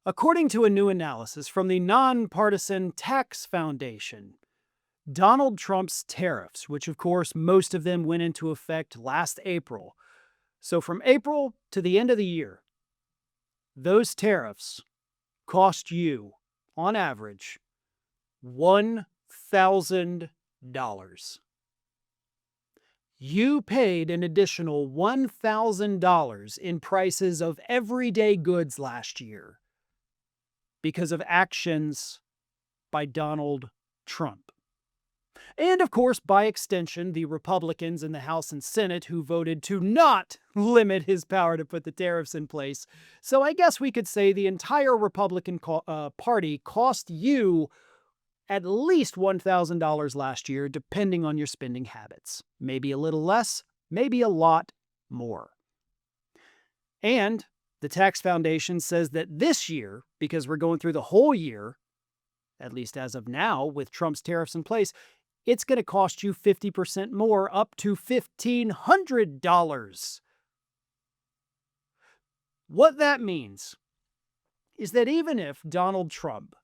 According to a new analysis from the Nonpartisan Tax Foundation, Donald Trump's tariffs, which of course most of them went into effect last April. So from April to the end of the year, those tariffs cost you, on average, $1,000. You paid an additional $1,000 in prices of everyday goods last year because of actions by Donald Trump. And of course, by extension, the Republicans in the House and Senate who voted to not limit his power to put the tariffs in place. So I guess we could say the entire Republican Party cost you at least $1,000 last year, depending on your spending habits. Maybe a little less, maybe a lot more. And the Tax Foundation says that this year, because we're going through the whole year, at least as of now, with Trump's tariffs in place, it's going to cost you 50% more, up to $1,500. What that means is that even if Donald Trump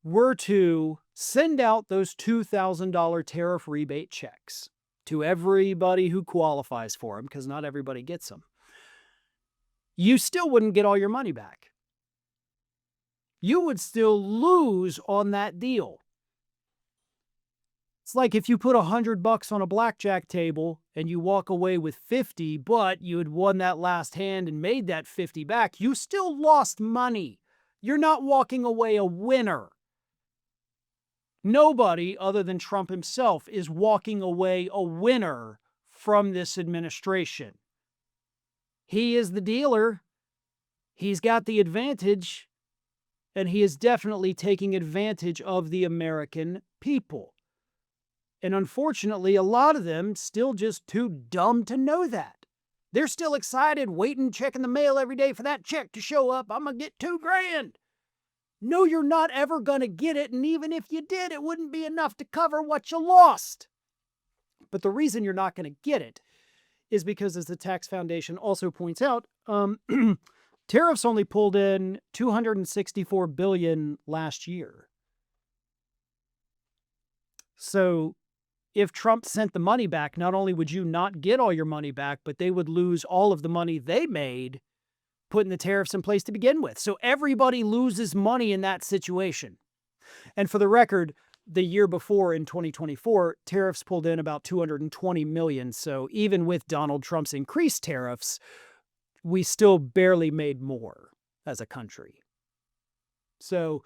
were to send out those $2,000 tariff rebate checks to everybody who qualifies for them, because not everybody gets them, you still wouldn't get all your money back. You would still lose on that deal. It's like if you put $100 on a blackjack table and you walk away with 50, but you had won that last hand and made that 50 back, you still lost money. You're not walking away a winner. Nobody other than Trump himself is walking away a winner from this administration. He is the dealer. He's got the advantage, and he is definitely taking advantage of the American people. And unfortunately, a lot of them still just too dumb to know that. They're still excited, waiting, checking the mail every day for that check to show up. I'm going to get $2,000. No, you're not ever going to get it, and even if you did, it wouldn't be enough to cover what you lost. But the reason you're not going to get it is because, as the Tax Foundation also points out, tariffs only pulled in $264 billion last year. So if Trump sent the money back, not only would you not get all your money back, but they would lose all of the money they made putting the tariffs in place to begin with. So everybody loses money in that situation. And for the record, the year before, in 2024, tariffs pulled in about $220 million. So even with Donald Trump's increased tariffs, we still barely made more as a country. So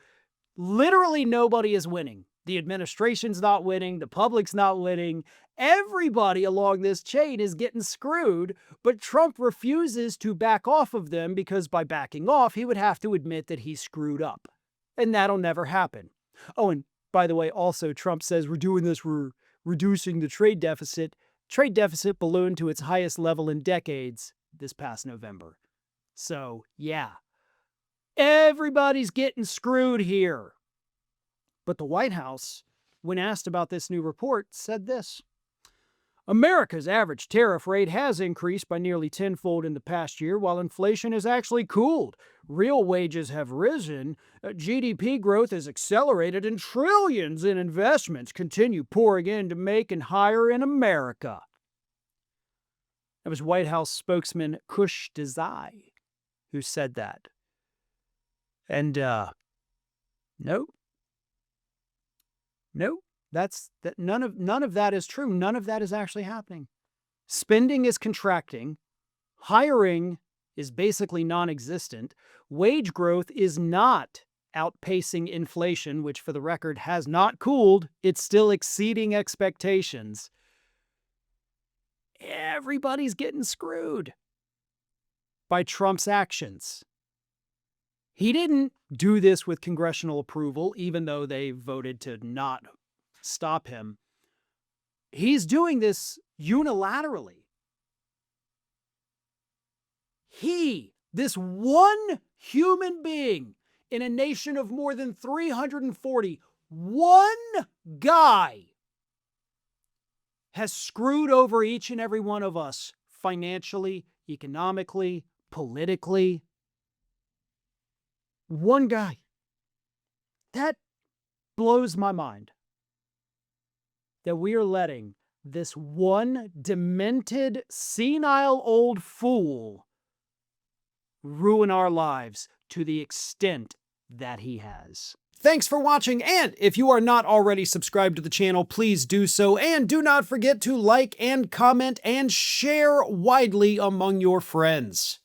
literally nobody is winning. The administration's not winning. The public's not winning. Everybody along this chain is getting screwed, but Trump refuses to back off of them because by backing off, he would have to admit that he screwed up. And that'll never happen. Oh, and by the way, also Trump says we're doing this, we're reducing the trade deficit. Trade deficit ballooned to its highest level in decades this past November. So, yeah, everybody's getting screwed here. But the White House, when asked about this new report, said this: America's average tariff rate has increased by nearly tenfold in the past year, while inflation has actually cooled. Real wages have risen, GDP growth has accelerated, and trillions in investments continue pouring in to make and hire in America. That was White House spokesman Kush Desai who said that. And, nope. None of that is true. None of that is actually happening. Spending is contracting. Hiring is basically non-existent. Wage growth is not outpacing inflation, which for the record has not cooled. It's still exceeding expectations. Everybody's getting screwed by Trump's actions. He didn't do this with congressional approval, even though they voted to not stop him. He's doing this unilaterally. This one human being in a nation of more than 340, one guy has screwed over each and every one of us financially, economically, politically. One guy. That blows my mind that we are letting this one demented, senile old fool ruin our lives to the extent that he has. Thanks for watching, and if you are not already subscribed to the channel, please do so, and do not forget to like and comment and share widely among your friends.